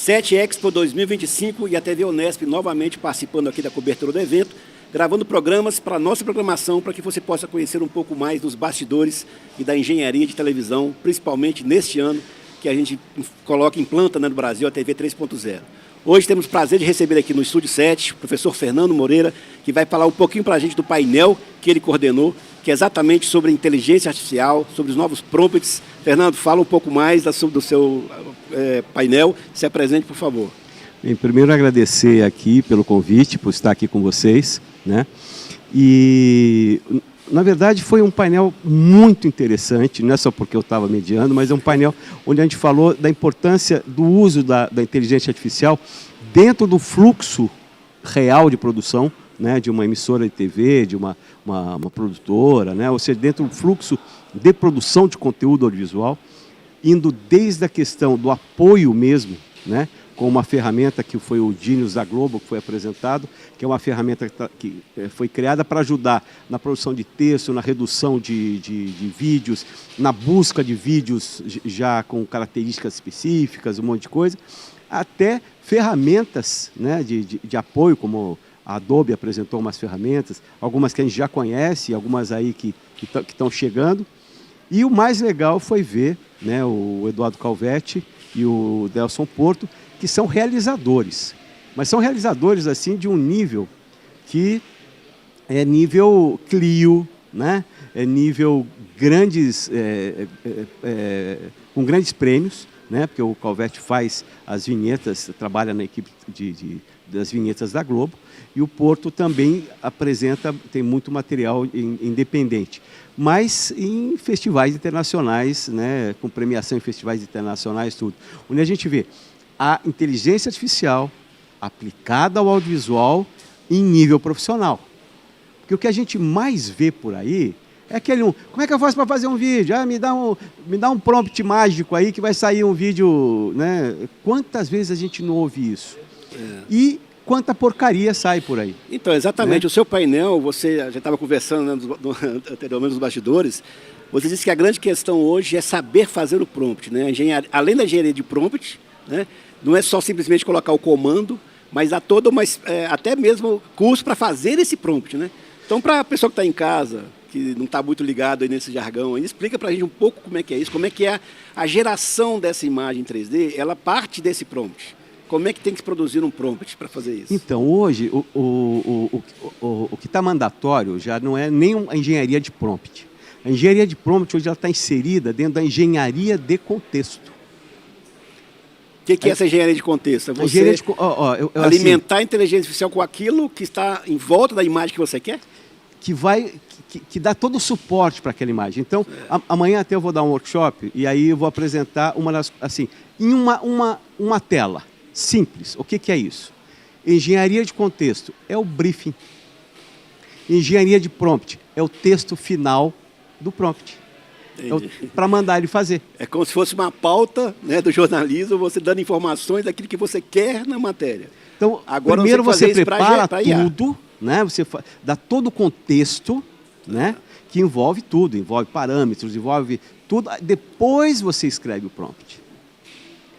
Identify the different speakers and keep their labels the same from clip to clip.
Speaker 1: 7 Expo 2025 e a TV Unesp novamente participando aqui da cobertura do evento, gravando programas para a nossa programação, para que você possa conhecer um pouco mais dos bastidores e da engenharia de televisão, principalmente neste ano que a gente implanta, né, no Brasil a TV 3.0. Hoje temos o prazer de receber aqui no Estúdio 7 o professor Fernando Moreira, que vai falar um pouquinho para a gente do painel que ele coordenou, que é exatamente sobre inteligência artificial, sobre os novos prompts. Fernando, fala um pouco mais do seu painel. Se apresente, por favor.
Speaker 2: Bem, primeiro agradecer aqui pelo convite, por estar aqui com vocês, né? E, na verdade, foi um painel muito interessante, não é só porque eu estava mediando, mas é um painel onde a gente falou da importância do uso da inteligência artificial dentro do fluxo real de produção, né, de uma emissora de TV, de uma produtora, né, ou seja, dentro do fluxo de produção de conteúdo audiovisual, indo desde a questão do apoio mesmo, né, com uma ferramenta que foi o Genius da Globo, que foi apresentado, que é uma ferramenta que foi criada para ajudar na produção de texto, na redução de vídeos, na busca de vídeos já com características específicas, um monte de coisa, até ferramentas, né, de apoio, como a Adobe apresentou umas ferramentas, algumas que a gente já conhece, algumas aí que estão chegando. E o mais legal foi ver, né, o Eduardo Calvetti e o Delson Porto, que são realizadores. Mas são realizadores assim de um nível que é nível Clio, né? É nível grandes, com grandes prêmios, né? Porque o Calvetti faz as vinhetas, trabalha na equipe das vinhetas da Globo, e o Porto também apresenta, tem muito material independente, mas em festivais internacionais, né? Com premiação em festivais internacionais, tudo. Onde a gente vê a inteligência artificial aplicada ao audiovisual em nível profissional. Porque o que a gente mais vê por aí é aquele como é que eu faço para fazer um vídeo? Ah, me dá um prompt mágico aí que vai sair um vídeo, né? Quantas vezes a gente não ouve isso? E quanta porcaria sai por aí. Então,
Speaker 1: exatamente, né? O seu painel, você já estava conversando, né, anteriormente nos bastidores, você disse que a grande questão hoje é saber fazer o prompt, né? Além da engenharia de prompt, né? Não é só simplesmente colocar o comando, mas há toda até mesmo curso para fazer esse prompt, né? Então, para a pessoa que está em casa, que não está muito ligado aí nesse jargão, aí, explica para a gente um pouco como é que é isso, como é que é a geração dessa imagem 3D, ela parte desse prompt. Como é que tem que se produzir um prompt para fazer isso?
Speaker 2: Então, hoje, o que está mandatório já não é nem a engenharia de prompt. A engenharia de prompt hoje ela está inserida dentro da engenharia de contexto.
Speaker 1: O que é essa engenharia de contexto? É você alimentar a inteligência artificial com aquilo que está em volta da imagem que você quer?
Speaker 2: Que dá todo o suporte para aquela imagem. Então, amanhã até eu vou dar um workshop e aí eu vou apresentar em uma tela simples. O que é isso? Engenharia de contexto é o briefing. Engenharia de prompt é o texto final do prompt. Para mandar ele fazer.
Speaker 1: É como se fosse uma pauta, né, do jornalismo, você dando informações daquilo que você quer na matéria.
Speaker 2: Então, agora, primeiro você prepara tudo, né, você dá todo o contexto, né, que envolve tudo, envolve parâmetros, envolve tudo. Depois você escreve o prompt.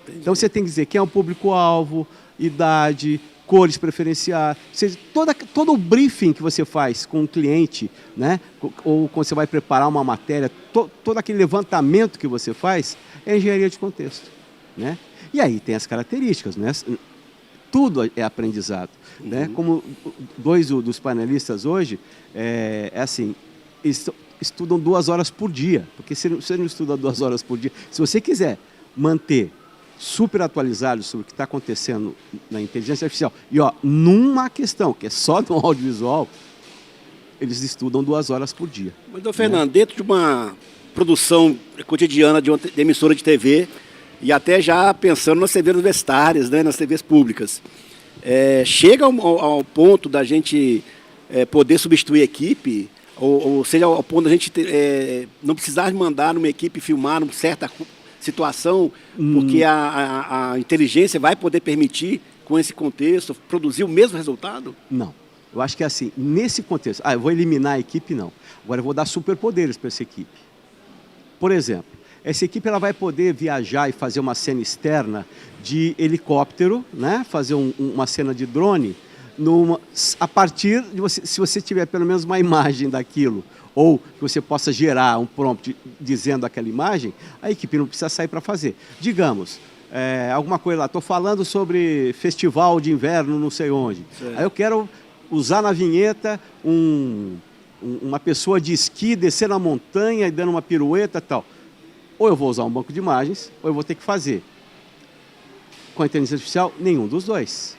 Speaker 2: Entendi. Então você tem que dizer quem é o público-alvo, idade, cores preferenciais, todo o briefing que você faz com o cliente, né? Ou quando você vai preparar uma matéria, todo aquele levantamento que você faz é engenharia de contexto, né? E aí tem as características, né? Tudo é aprendizado, né? Como dois dos panelistas hoje, assim, estudam 2 horas por dia, porque você não estuda 2 horas por dia. Se você quiser manter super atualizados sobre o que está acontecendo na inteligência artificial. E, numa questão que é só no audiovisual, eles estudam 2 horas por dia.
Speaker 1: Mas, Fernando, dentro de uma produção cotidiana de uma emissora de TV, e até já pensando nas TVs universitárias, né, nas TVs públicas, chega ao ponto da gente poder substituir a equipe, ou seja, ao ponto da gente não precisar mandar uma equipe filmar uma certa situação, porque a inteligência vai poder permitir, com esse contexto, produzir o mesmo resultado?
Speaker 2: Não. Eu acho que é assim, nesse contexto, eu vou eliminar a equipe, não. Agora eu vou dar superpoderes para essa equipe. Por exemplo, essa equipe ela vai poder viajar e fazer uma cena externa de helicóptero, né? Fazer uma cena de drone, a partir de você, se você tiver pelo menos uma imagem daquilo, ou que você possa gerar um prompt dizendo aquela imagem, a equipe não precisa sair para fazer. Digamos, alguma coisa lá, estou falando sobre festival de inverno não sei onde. Aí eu quero usar na vinheta uma pessoa de esqui descer na montanha e dando uma pirueta e tal. Ou eu vou usar um banco de imagens, ou eu vou ter que fazer. Com a inteligência artificial, nenhum dos dois.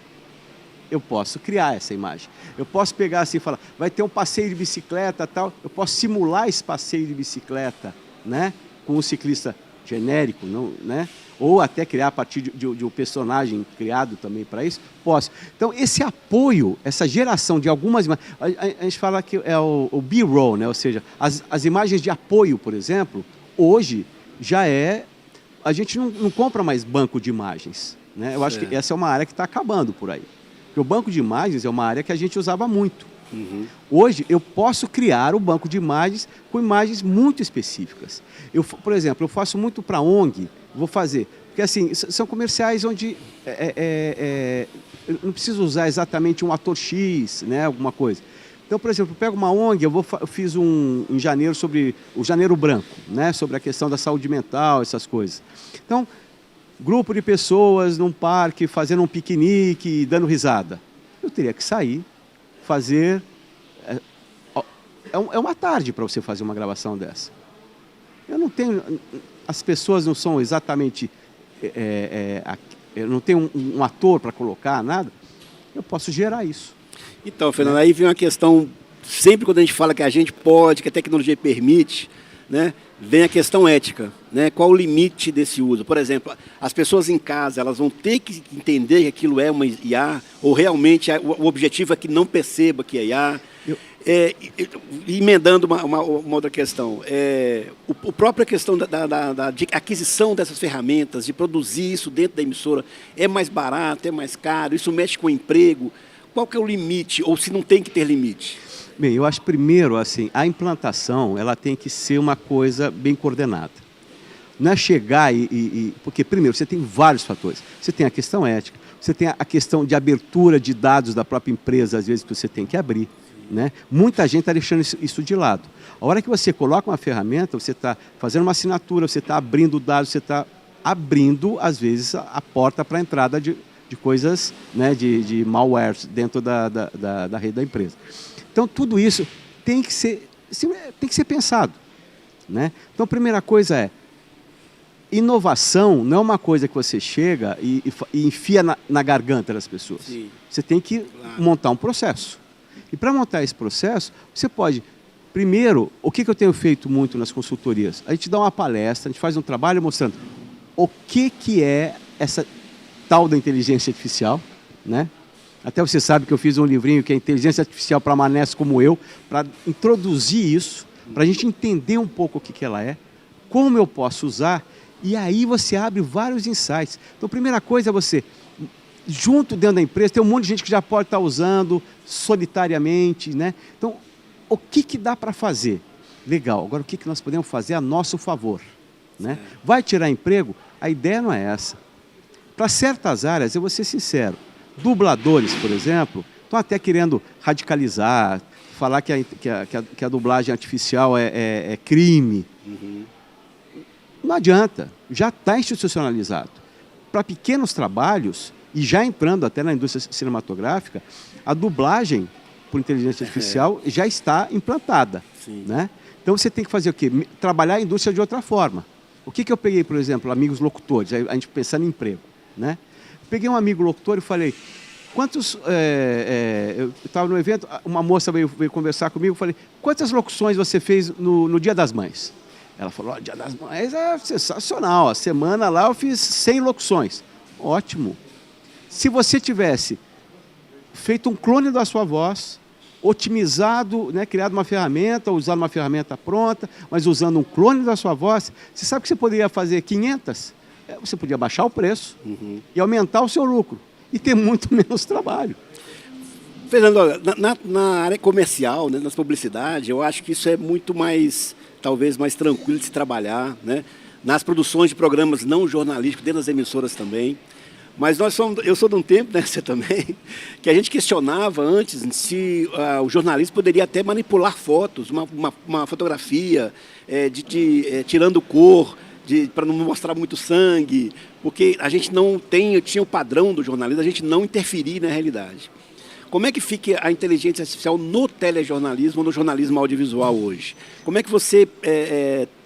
Speaker 2: Eu posso criar essa imagem. Eu posso pegar assim e falar, vai ter um passeio de bicicleta tal. Eu posso simular esse passeio de bicicleta, né? Com um ciclista genérico, não, né? Ou até criar a partir de um personagem criado também para isso. Posso. Então, esse apoio, essa geração de algumas imagens... A gente fala que é o B-roll, né? Ou seja, as imagens de apoio, por exemplo, hoje já é... A gente não compra mais banco de imagens, né? Eu acho que essa é uma área que está acabando por aí. Porque o banco de imagens é uma área que a gente usava muito. Uhum. Hoje, eu posso criar o banco de imagens com imagens muito específicas. Por exemplo, eu faço muito para ONG, vou fazer... Porque, assim, são comerciais onde eu não preciso usar exatamente um ator X, né, alguma coisa. Então, por exemplo, eu pego uma ONG, eu fiz em janeiro sobre o Janeiro Branco, né, sobre a questão da saúde mental, essas coisas. Então, grupo de pessoas num parque, fazendo um piquenique, dando risada. Eu teria que sair, fazer... É uma tarde para você fazer uma gravação dessa. Eu não tenho... As pessoas não são exatamente... eu não tenho um ator para colocar, nada. Eu posso gerar isso.
Speaker 1: Então, Fernando, aí vem uma questão... Sempre quando a gente fala que a gente pode, que a tecnologia permite, né? Vem a questão ética, né? Qual o limite desse uso? Por exemplo, as pessoas em casa, elas vão ter que entender que aquilo é uma IA, ou realmente o objetivo é que não perceba que é IA. Emendando uma outra questão, a própria questão de aquisição dessas ferramentas, de produzir isso dentro da emissora, é mais barato, é mais caro, isso mexe com o emprego. Qual que é o limite, ou se não tem que ter limite?
Speaker 2: Bem, eu acho primeiro, assim, a implantação, ela tem que ser uma coisa bem coordenada. Não é chegar porque, primeiro, você tem vários fatores. Você tem a questão ética, você tem a questão de abertura de dados da própria empresa, às vezes, que você tem que abrir, né? Muita gente está deixando isso de lado. A hora que você coloca uma ferramenta, você está fazendo uma assinatura, você está abrindo dados, você está abrindo, às vezes, a porta para a entrada de coisas, né, de malware dentro da rede da empresa. Então, tudo isso tem que ser pensado, né? Então, a primeira coisa é, inovação não é uma coisa que você chega e enfia na garganta das pessoas. Sim. Você tem que montar um processo. E para montar esse processo, você pode... Primeiro, o que eu tenho feito muito nas consultorias? A gente dá uma palestra, a gente faz um trabalho mostrando o que é essa tal da inteligência artificial, né? Até você sabe que eu fiz um livrinho que é Inteligência Artificial para Manés como eu, para introduzir isso, para a gente entender um pouco o que ela é, como eu posso usar, e aí você abre vários insights. Então, a primeira coisa é você, junto dentro da empresa, tem um monte de gente que já pode estar usando solitariamente, né? Então, o que dá para fazer? Legal, agora o que nós podemos fazer a nosso favor, né? Vai tirar emprego? A ideia não é essa. Para certas áreas, eu vou ser sincero, dubladores, por exemplo, estão até querendo radicalizar, falar que a dublagem artificial é crime. Uhum. Não adianta, já está institucionalizado. Para pequenos trabalhos, e já entrando até na indústria cinematográfica, a dublagem por inteligência artificial já está implantada. Né? Então você tem que fazer o quê? Trabalhar a indústria de outra forma. O que eu peguei, por exemplo, amigos locutores, a gente pensando em emprego, né? Peguei um amigo locutor e falei, eu estava no evento, uma moça veio conversar comigo, falei, quantas locuções você fez no Dia das Mães? Ela falou, Dia das Mães é sensacional, a semana lá eu fiz 100 locuções. Ótimo. Se você tivesse feito um clone da sua voz, otimizado, né, criado uma ferramenta, usado uma ferramenta pronta, mas usando um clone da sua voz, você sabe que você poderia fazer 500? Você podia baixar o preço e aumentar o seu lucro e ter muito menos trabalho.
Speaker 1: Fernando, na área comercial, né, nas publicidades, eu acho que isso é muito mais, talvez, mais tranquilo de se trabalhar, né? Nas produções de programas não jornalísticos, dentro das emissoras também. Mas eu sou de um tempo, né, você também, que a gente questionava antes se o jornalismo poderia até manipular fotos, uma fotografia, tirando cor, para não mostrar muito sangue, porque a gente não tinha o padrão do jornalismo, a gente não interferir na realidade. Como é que fica a inteligência artificial no telejornalismo, no jornalismo audiovisual hoje? Como é que você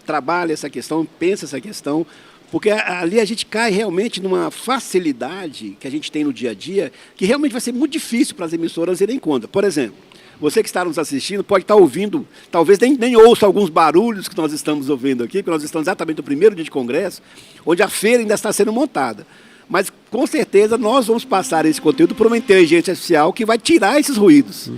Speaker 1: trabalha essa questão, pensa essa questão? Porque ali a gente cai realmente numa facilidade que a gente tem no dia a dia, que realmente vai ser muito difícil para as emissoras irem contra. Por exemplo, você que está nos assistindo pode estar ouvindo, talvez nem ouça alguns barulhos que nós estamos ouvindo aqui, porque nós estamos exatamente no primeiro dia de congresso, onde a feira ainda está sendo montada. Mas, com certeza, nós vamos passar esse conteúdo para uma inteligência artificial que vai tirar esses ruídos.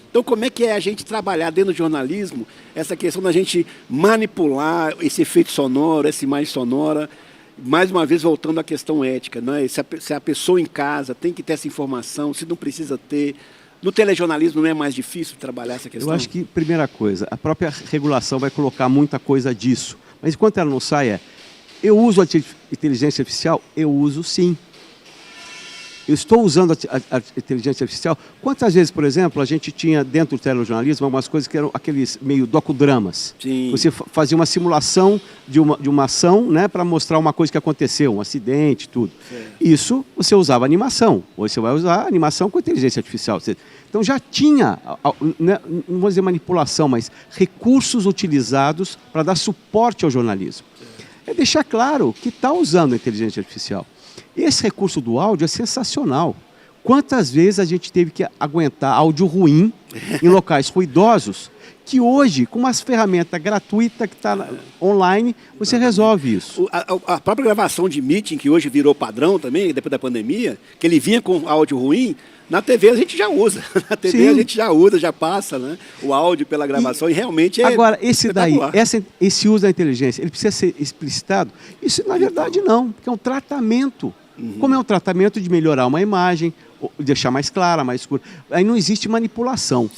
Speaker 1: Então, como é que é a gente trabalhar dentro do jornalismo essa questão da gente manipular esse efeito sonoro, essa imagem sonora, mais uma vez voltando à questão ética, né? Se a pessoa em casa tem que ter essa informação, se não precisa ter. No telejornalismo não é mais difícil trabalhar essa questão?
Speaker 2: Eu acho que, primeira coisa, a própria regulação vai colocar muita coisa disso. Mas enquanto ela não sai, eu uso a inteligência artificial? Eu uso sim. Eu estou usando a inteligência artificial. Quantas vezes, por exemplo, a gente tinha dentro do telejornalismo algumas coisas que eram aqueles meio docudramas.
Speaker 1: Sim.
Speaker 2: Você fazia uma simulação de uma ação, né, para mostrar uma coisa que aconteceu, um acidente, tudo. Isso você usava animação. Hoje você vai usar animação com inteligência artificial. Então já tinha, não vou dizer manipulação, mas recursos utilizados para dar suporte ao jornalismo. É deixar claro que está usando a inteligência artificial. Esse recurso do áudio é sensacional. Quantas vezes a gente teve que aguentar áudio ruim em locais ruidosos, que hoje, com umas ferramentas gratuitas que está online, você resolve isso.
Speaker 1: A própria gravação de meeting, que hoje virou padrão também, depois da pandemia, que ele vinha com áudio ruim, na TV a gente já usa. Na TV Sim. A gente já usa, já passa, né, o áudio pela gravação e realmente é.
Speaker 2: Agora, esse uso da inteligência, ele precisa ser explicitado? Isso, na verdade, não, porque é um tratamento. Como é um tratamento de melhorar uma imagem, deixar mais clara, mais escura. Aí não existe manipulação.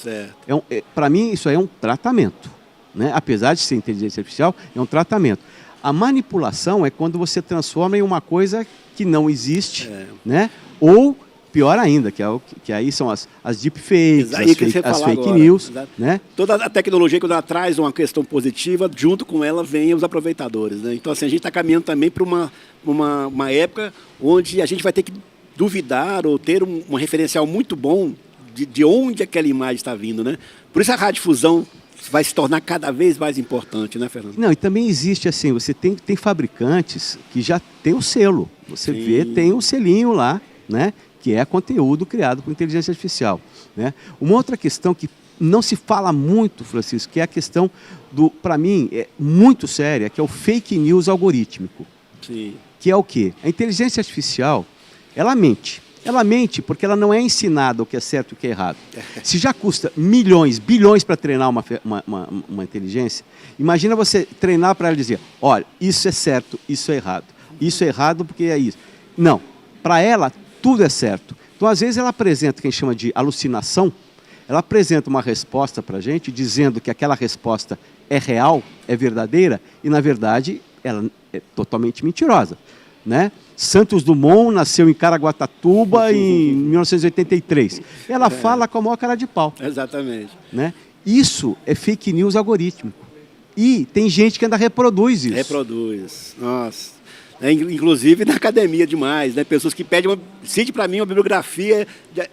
Speaker 2: Para mim, isso aí é um tratamento. Né? Apesar de ser inteligência artificial, é um tratamento. A manipulação é quando você transforma em uma coisa que não existe, né? Ou, pior ainda, que aí são as deepfakes, as fake news. Né?
Speaker 1: Toda a tecnologia, quando ela traz uma questão positiva, junto com ela vem os aproveitadores. Né? Então, assim, a gente está caminhando também para uma época onde a gente vai ter que duvidar ou ter um referencial muito bom de onde aquela imagem está vindo. Né? Por isso a radiodifusão vai se tornar cada vez mais importante, né, Fernando?
Speaker 2: Não, e também existe assim, você tem fabricantes que já tem o selo. Você Sim. vê, tem um selinho lá, né? Que é conteúdo criado por inteligência artificial. Né? Uma outra questão que não se fala muito, Francisco, que é a questão para mim, é muito séria, que é o fake news algorítmico.
Speaker 1: Sim.
Speaker 2: Que é o quê? A inteligência artificial, ela mente. Ela mente porque ela não é ensinada o que é certo e o que é errado. Se já custa milhões, bilhões para treinar uma inteligência, imagina você treinar para ela dizer, olha, isso é certo, isso é errado. Isso é errado porque é isso. Não, para ela tudo é certo. Então, às vezes, ela apresenta o que a gente chama de alucinação, ela apresenta uma resposta para a gente, dizendo que aquela resposta é real, é verdadeira, e, na verdade, ela é totalmente mentirosa. Né? Santos Dumont nasceu em Caraguatatuba em 1983. Ela fala com a maior cara de pau.
Speaker 1: Exatamente.
Speaker 2: Né? Isso é fake news algorítmico. E tem gente que ainda reproduz isso.
Speaker 1: Reproduz. Nossa. Inclusive na academia demais, né? Pessoas que pedem cite para mim uma bibliografia,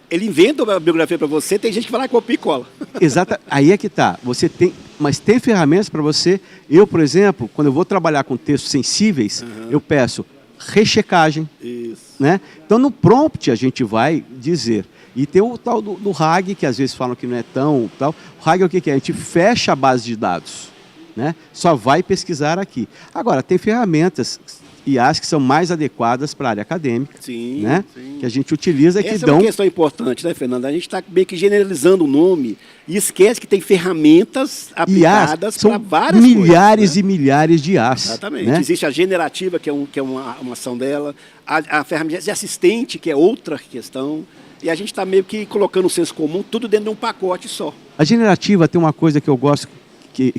Speaker 1: ele inventa uma bibliografia para você, tem gente que vai lá, copia e cola.
Speaker 2: Exato, aí é que tá. Você tem, mas tem ferramentas para você. Eu, por exemplo, quando eu vou trabalhar com textos sensíveis, eu peço rechecagem.
Speaker 1: Isso.
Speaker 2: Né? Então no prompt a gente vai dizer. E tem o tal do RAG, que às vezes falam que não é tão tal. O RAG é o que é? A gente fecha a base de dados. Né? Só vai pesquisar aqui. Agora, tem ferramentas IAs que são mais adequadas para a área acadêmica,
Speaker 1: sim,
Speaker 2: né?
Speaker 1: Sim.
Speaker 2: Que a gente utiliza e que dão...
Speaker 1: Essa é uma questão importante, né, Fernando? A gente está meio que generalizando o nome e esquece que tem ferramentas aplicadas para várias
Speaker 2: milhares
Speaker 1: coisas, né?
Speaker 2: E milhares de IAs.
Speaker 1: Exatamente.
Speaker 2: Né?
Speaker 1: Existe a generativa, que é uma ação dela, a ferramenta de assistente, que é outra questão, e a gente está meio que colocando o senso comum tudo dentro de um pacote só.
Speaker 2: A generativa tem uma coisa que eu gosto... Que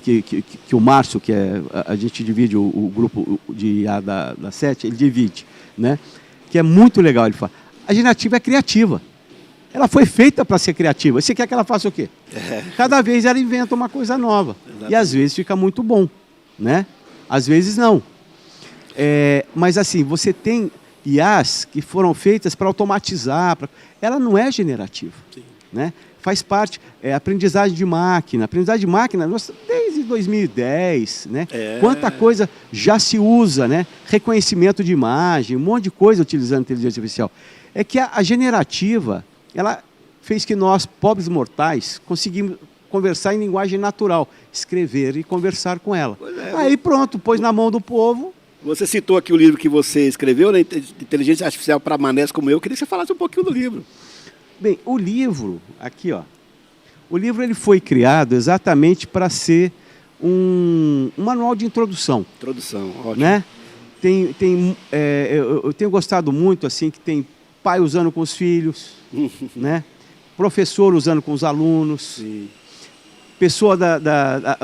Speaker 2: o Márcio, a gente divide o grupo de IA da SET, ele divide, né? Que que é muito legal. Ele fala, a generativa é criativa. Ela foi feita para ser criativa. Você quer que ela faça o quê? Cada vez ela inventa uma coisa nova. Exatamente. E às vezes fica muito bom, né? Às vezes não. Mas assim, você tem IAs que foram feitas para automatizar. Ela não é generativa. Sim. Né? Faz parte, aprendizagem de máquina. Aprendizagem de máquina, desde 2010, né? Quanta coisa já se usa, né? Reconhecimento de imagem, um monte de coisa utilizando inteligência artificial. É que a generativa, ela fez que nós, pobres mortais, conseguimos conversar em linguagem natural, escrever e conversar com ela. Aí pronto, pôs na mão do povo.
Speaker 1: Você citou aqui o livro que você escreveu, né? Inteligência Artificial para manés como eu. Queria que você falasse um pouquinho do livro.
Speaker 2: Bem, o livro, aqui ó, o livro ele foi criado exatamente para ser um manual de introdução.
Speaker 1: Introdução, ótimo.
Speaker 2: Né? Eu tenho gostado muito assim que tem pai usando com os filhos, né? Professor usando com os alunos, sim. Pessoa da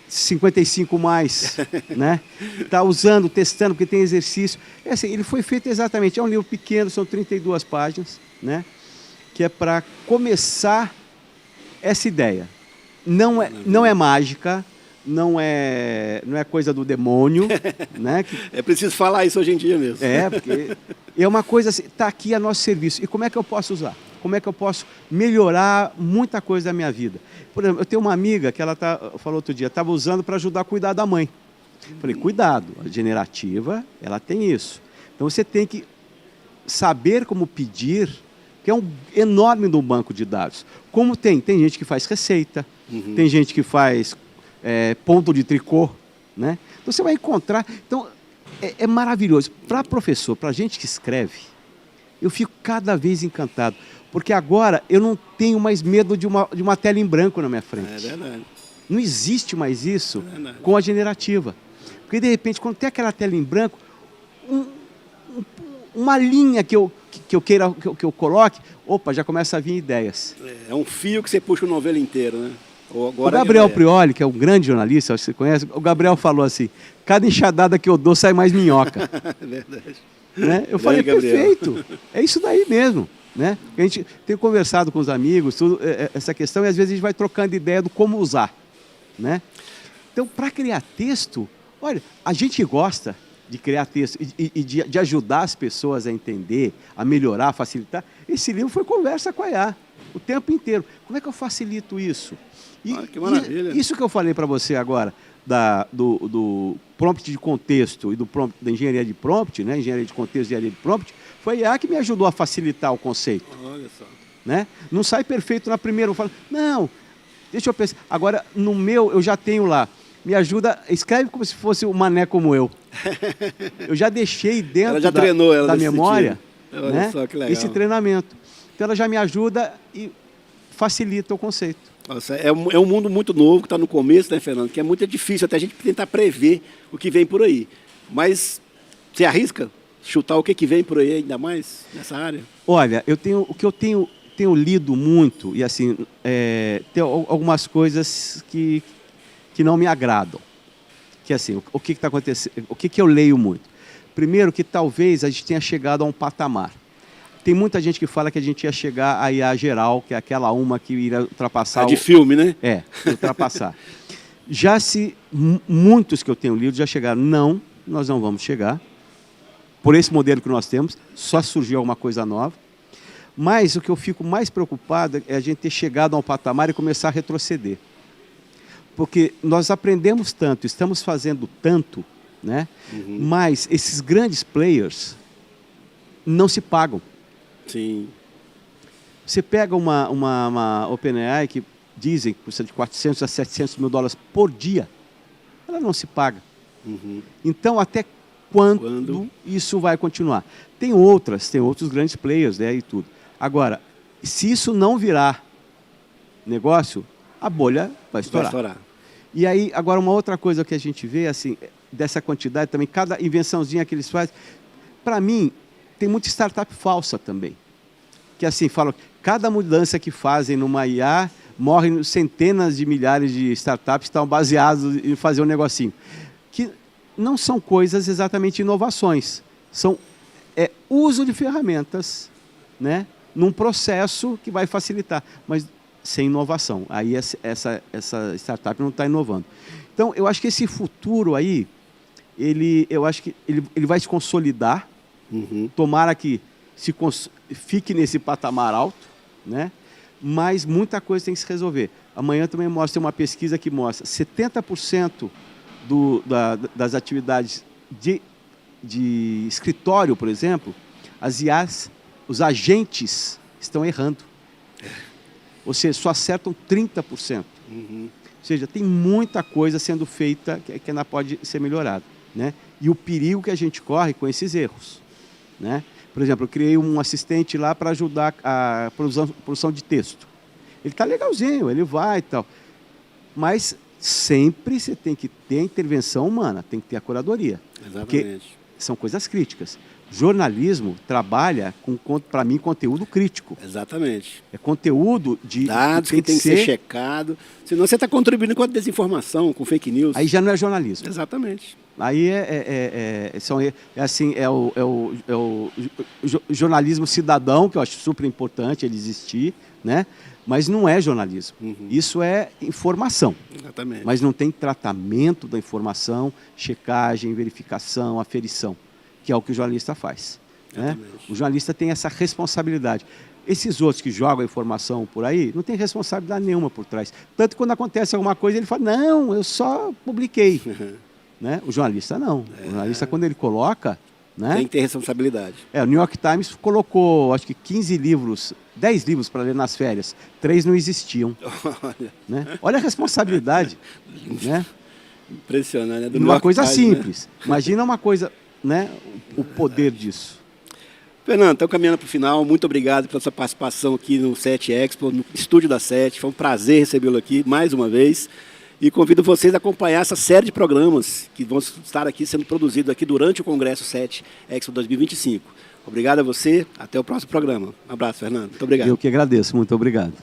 Speaker 2: 55 mais, né? Tá usando, testando, porque tem exercício. Assim, ele foi feito exatamente, é um livro pequeno, são 32 páginas, né? Que é para começar essa ideia. Não é mágica, não é coisa do demônio, né?
Speaker 1: É preciso falar isso hoje em dia mesmo.
Speaker 2: Porque é uma coisa assim, está aqui a nosso serviço. E como é que eu posso usar? Como é que eu posso melhorar muita coisa da minha vida? Por exemplo, eu tenho uma amiga que ela falou outro dia, estava usando para ajudar a cuidar da mãe. Falei, cuidado, a generativa, ela tem isso. Então você tem que saber como pedir, que é um enorme do banco de dados. Como tem gente que faz receita, tem gente que faz ponto de tricô, né? Então você vai encontrar. Então é maravilhoso. Para professor, para gente que escreve, eu fico cada vez encantado, porque agora eu não tenho mais medo de uma tela em branco na minha frente.
Speaker 1: É verdade.
Speaker 2: Não existe mais isso com a generativa. Porque de repente, quando tem aquela tela em branco, uma linha que eu coloque, opa, já começa a vir ideias.
Speaker 1: É um fio que você puxa o novelo inteiro, né?
Speaker 2: O Gabriel Prioli, que é um grande jornalista, acho que você conhece, o Gabriel falou assim, cada enxadada que eu dou sai mais minhoca.
Speaker 1: É verdade.
Speaker 2: Né? Eu falei, perfeito, é isso daí mesmo. Né? A gente tem conversado com os amigos, essa questão, e às vezes a gente vai trocando ideia do como usar. Né? Então, para criar texto, olha, a gente gosta de criar texto e de ajudar as pessoas a entender, a melhorar, a facilitar. Esse livro foi conversa com a IA, o tempo inteiro. Como é que eu facilito isso?
Speaker 1: Que maravilha.
Speaker 2: Isso que eu falei para você agora, do prompt de contexto e do prompt, da engenharia de prompt, né? Engenharia de contexto e engenharia de prompt, foi a IA que me ajudou a facilitar o conceito.
Speaker 1: Olha só.
Speaker 2: Né? Não sai perfeito na primeira, eu falo, não, deixa eu pensar. Agora, no meu, eu já tenho lá, me ajuda, escreve como se fosse um mané como eu. Eu já deixei dentro da memória, né,
Speaker 1: só, que legal.
Speaker 2: Esse treinamento. Então ela já me ajuda e facilita o conceito.
Speaker 1: Nossa, é um mundo muito novo que está no começo, né, Fernando? Que é muito difícil até a gente tentar prever o que vem por aí. Mas você arrisca chutar o que vem por aí ainda mais nessa área?
Speaker 2: Olha, o que eu tenho lido muito, e assim, tem algumas coisas que não me agradam. Que assim, o que está acontecendo? O que eu leio muito? Primeiro, que talvez a gente tenha chegado a um patamar. Tem muita gente que fala que a gente ia chegar à IA geral, que é aquela uma que iria ultrapassar...
Speaker 1: de filme, né?
Speaker 2: Ultrapassar. Muitos que eu tenho lido já chegaram. Não, nós não vamos chegar. Por esse modelo que nós temos, só surgiu alguma coisa nova. Mas o que eu fico mais preocupado é a gente ter chegado a um patamar e começar a retroceder. Porque nós aprendemos tanto, estamos fazendo tanto, né? Mas esses grandes players não se pagam.
Speaker 1: Sim.
Speaker 2: Você pega uma OpenAI que dizem que custa de 400 a 700 mil dólares por dia, ela não se paga. Então, até quando isso vai continuar? Tem outros grandes players, né, e tudo. Agora, se isso não virar negócio, a bolha vai estourar. E aí, agora, uma outra coisa que a gente vê, assim, dessa quantidade também, cada invençãozinha que eles fazem, para mim, tem muita startup falsa também. Que assim, falam, cada mudança que fazem numa IA, morrem centenas de milhares de startups que estão baseadas em fazer um negocinho. Que não são coisas exatamente inovações. São é uso de ferramentas, né, num processo que vai facilitar, mas sem inovação. Aí essa startup não está inovando. Então, eu acho que esse futuro aí, eu acho que ele vai se consolidar. Tomara que fique nesse patamar alto, né? Mas muita coisa tem que se resolver. Amanhã também tem uma pesquisa que mostra 70% das atividades de escritório, por exemplo, as IAs, os agentes estão errando. Ou seja, só acertam 30%. Ou seja, tem muita coisa sendo feita que ainda pode ser melhorada, né? E o perigo que a gente corre com esses erros, né? Por exemplo, eu criei um assistente lá para ajudar a produção de texto. Ele está legalzinho, ele vai e tal. Mas sempre você tem que ter a intervenção humana, tem que ter a curadoria.
Speaker 1: Exatamente.
Speaker 2: Porque são coisas críticas. Jornalismo trabalha com, para mim, conteúdo crítico.
Speaker 1: Exatamente.
Speaker 2: É conteúdo de
Speaker 1: dados que tem que ser checado. Senão você está contribuindo com a desinformação, com fake news.
Speaker 2: Aí já não é jornalismo.
Speaker 1: Exatamente.
Speaker 2: Aí o jornalismo cidadão, que eu acho super importante ele existir, né? Mas não é jornalismo. Isso é informação.
Speaker 1: Exatamente.
Speaker 2: Mas não tem tratamento da informação, checagem, verificação, aferição, que é o que o jornalista faz, né? O jornalista tem essa responsabilidade. Esses outros que jogam a informação por aí, não tem responsabilidade nenhuma por trás. Tanto que quando acontece alguma coisa, ele fala, não, eu só publiquei. Né? O jornalista não. O jornalista, quando ele coloca... Né?
Speaker 1: Tem que ter responsabilidade.
Speaker 2: O New York Times colocou, acho que 10 livros para ler nas férias. 3 não existiam.
Speaker 1: Olha,
Speaker 2: né? Olha a responsabilidade. Né?
Speaker 1: Impressionante. Né?
Speaker 2: Uma coisa simples. Né? Imagina uma coisa, né? O poder disso.
Speaker 1: Fernando, estamos caminhando para o final. Muito obrigado pela sua participação aqui no SET Expo, no estúdio da SET. Foi um prazer recebê-lo aqui mais uma vez. E convido vocês a acompanhar essa série de programas que vão estar aqui sendo produzidos aqui durante o Congresso SET Expo 2025. Obrigado a você. Até o próximo programa. Um abraço, Fernando. Muito obrigado.
Speaker 2: Eu que agradeço. Muito obrigado.